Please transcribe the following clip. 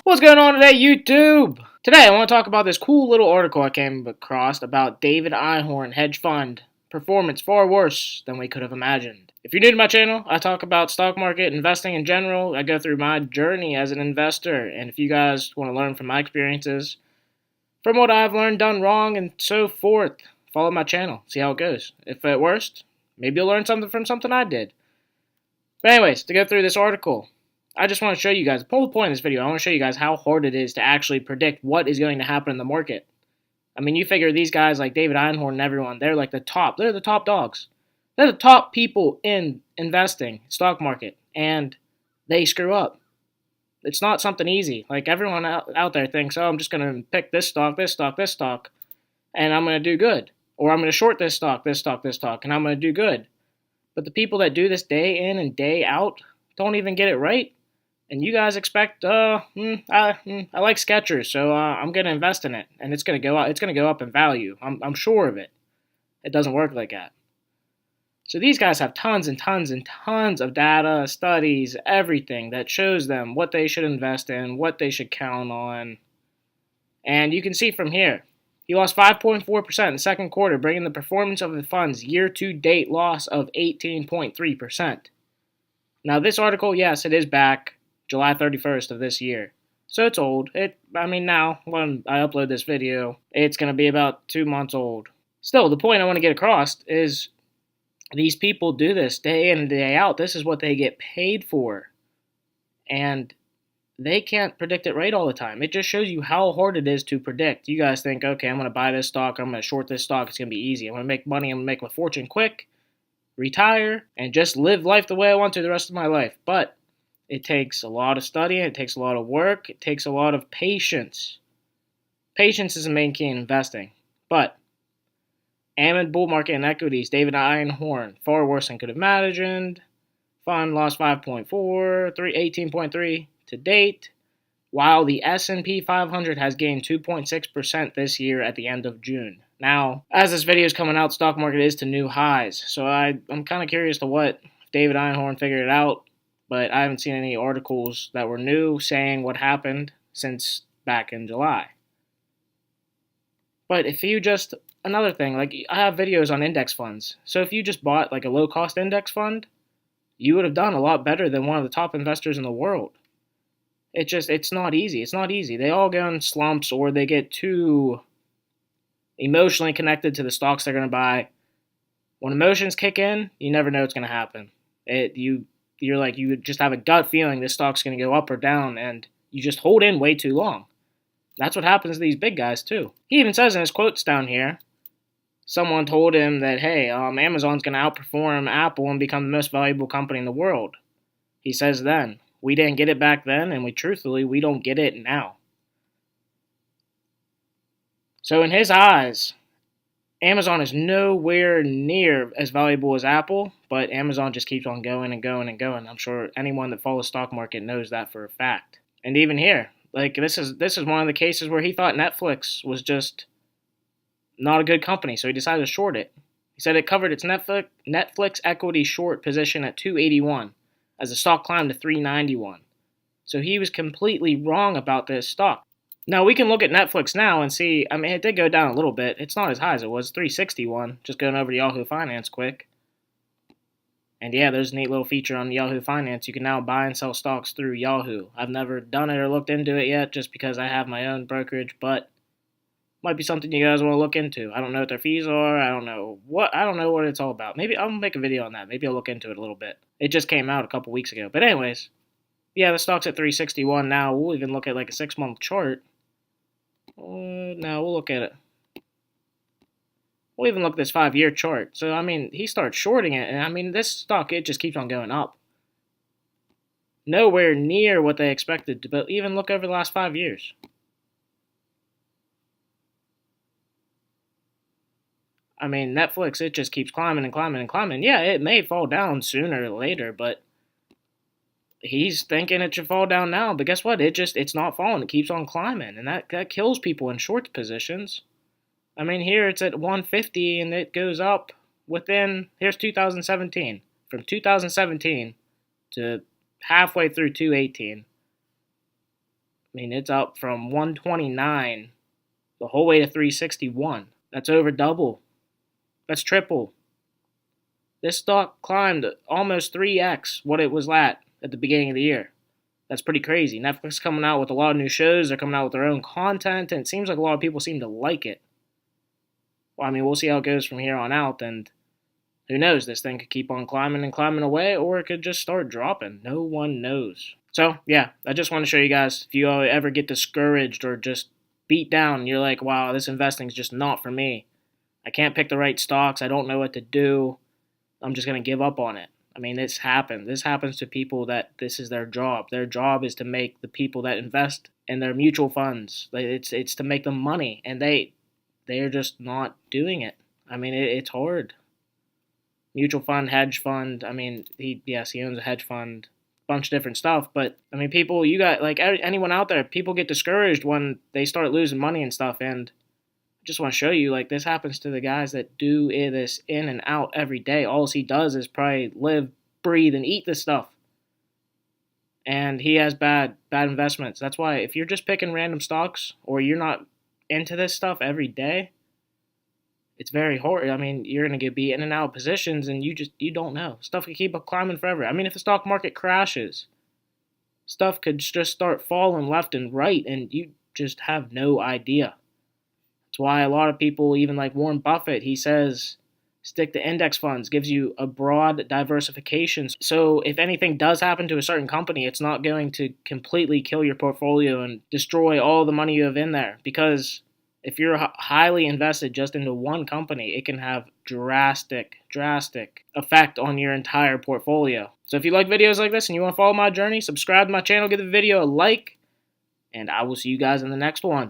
What's going on today, YouTube? Today I want to talk about this cool little article I came across about David Einhorn hedge fund performance far worse than we could have imagined. If you're new to my channel, I talk about stock market investing in general. I go through my journey as an investor, and if you guys want to learn from my experiences, from what I've learned, done wrong, and so forth, follow my channel. See how it goes. If at worst, maybe you'll learn something from something I did. But anyways, to go through this article, I just want to show you guys, the whole point of this video, I want to show you guys how hard it is to actually predict what is going to happen in the market. I mean, you figure these guys like David Einhorn and everyone, they're like the top dogs. They're the top people in investing, stock market, and they screw up. It's not something easy. Like everyone out there thinks, oh, I'm just going to pick this stock, and I'm going to do good. Or I'm going to short this stock, and I'm going to do good. But the people that do this day in and day out don't even get it right. And you guys expect, I like Skechers, so I'm going to invest in it, and it's going to go up. It's going to go up in value. I'm sure of it. It doesn't work like that. So these guys have tons and tons and tons of data, studies, everything that shows them what they should invest in, what they should count on. And you can see from here, he lost 5.4% in the second quarter, bringing the performance of the fund's year-to-date loss of 18.3%. Now this article, yes, it is back July 31st of this year. So it's old. Now, when I upload this video, it's going to be about 2 months old. Still, the point I want to get across is these people do this day in and day out. This is what they get paid for. And they can't predict it right all the time. It just shows you how hard it is to predict. You guys think, okay, I'm going to buy this stock, I'm going to short this stock, it's going to be easy. I'm going to make money, I'm going to make my fortune quick, retire, and just live life the way I want to the rest of my life. But it takes a lot of studying, it takes a lot of work, it takes a lot of patience. Patience is the main key in investing. But amid bull market and equities, David Einhorn, far worse than could have imagined. Fund lost 5.4, 18.3 to date, while the S&P 500 has gained 2.6% this year at the end of June. Now, as this video is coming out, stock market is to new highs, so I'm kind of curious to what David Einhorn figured it out, but I haven't seen any articles that were new saying what happened since back in July. But if you just, another thing, like I have videos on index funds, so if you just bought like a low-cost index fund, you would have done a lot better than one of the top investors in the world. It's not easy. It's not easy. They all go in slumps or they get too emotionally connected to the stocks they're going to buy. When emotions kick in, you never know what's going to happen. You just have a gut feeling this stock's going to go up or down, and you just hold in way too long. That's what happens to these big guys too. He even says in his quotes down here, someone told him that, hey, Amazon's going to outperform Apple and become the most valuable company in the world. He says then, we didn't get it back then, and we don't get it now. So in his eyes, Amazon is nowhere near as valuable as Apple, but Amazon just keeps on going and going and going. I'm sure anyone that follows stock market knows that for a fact. And even here, like this is one of the cases where he thought Netflix was just not a good company, so he decided to short it. He said it covered its Netflix equity short position at 281 as the stock climbed to 391. So he was completely wrong about this stock. Now, we can look at Netflix now and see, it did go down a little bit. It's not as high as it was, 361. Just going over to Yahoo Finance quick. And yeah, there's a neat little feature on Yahoo Finance. You can now buy and sell stocks through Yahoo. I've never done it or looked into it yet just because I have my own brokerage, but might be something you guys want to look into. I don't know what their fees are. I don't know what it's all about. Maybe I'll make a video on that. Maybe I'll look into it a little bit. It just came out a couple weeks ago. But anyways, yeah, the stock's at 361 now. We'll even look at like a 6-month chart. Now we'll look at it. We'll even look at this 5-year chart. So, he starts shorting it, and this stock, it just keeps on going up. Nowhere near what they expected, but even look over the last 5 years. Netflix, it just keeps climbing and climbing and climbing. Yeah, it may fall down sooner or later, but he's thinking it should fall down now. But guess what? It's not falling. It keeps on climbing, and that kills people in short positions. Here it's at 150, and it goes up here's 2017. From 2017 to halfway through 218. I mean, it's up from 129 the whole way to 361. That's over double. That's triple. This stock climbed almost 3x what it was at the beginning of the year. That's pretty crazy. Netflix coming out with a lot of new shows. They're coming out with their own content, and it seems like a lot of people seem to like it. Well, I mean, we'll see how it goes from here on out, and who knows? This thing could keep on climbing and climbing away, or it could just start dropping. No one knows. So, yeah, I just want to show you guys, if you ever get discouraged or just beat down, and you're like, wow, this investing is just not for me. I can't pick the right stocks. I don't know what to do. I'm just going to give up on it. I mean, this happens. This happens to people that this is their job. Their job is to make the people that invest in their mutual funds. It's to make them money, and they're just not doing it. I mean, it's hard. Mutual fund, hedge fund. I mean, he owns a hedge fund, bunch of different stuff. But I mean, people, you got like anyone out there, people get discouraged when they start losing money and stuff. And I just want to show you, like, this happens to the guys that do this in and out every day. All he does is probably live, breathe, and eat this stuff. And he has bad investments. That's why if you're just picking random stocks or you're not into this stuff every day, it's very hard. I mean, you're going to be in and out of positions, and you don't know. Stuff could keep up climbing forever. I mean, if the stock market crashes, stuff could just start falling left and right, and you just have no idea. That's why a lot of people, even like Warren Buffett, he says stick to index funds, gives you a broad diversification. So if anything does happen to a certain company, it's not going to completely kill your portfolio and destroy all the money you have in there, because if you're highly invested just into one company, it can have drastic effect on your entire portfolio. So if you like videos like this and you want to follow my journey, subscribe to my channel, give the video a like, and I will see you guys in the next one.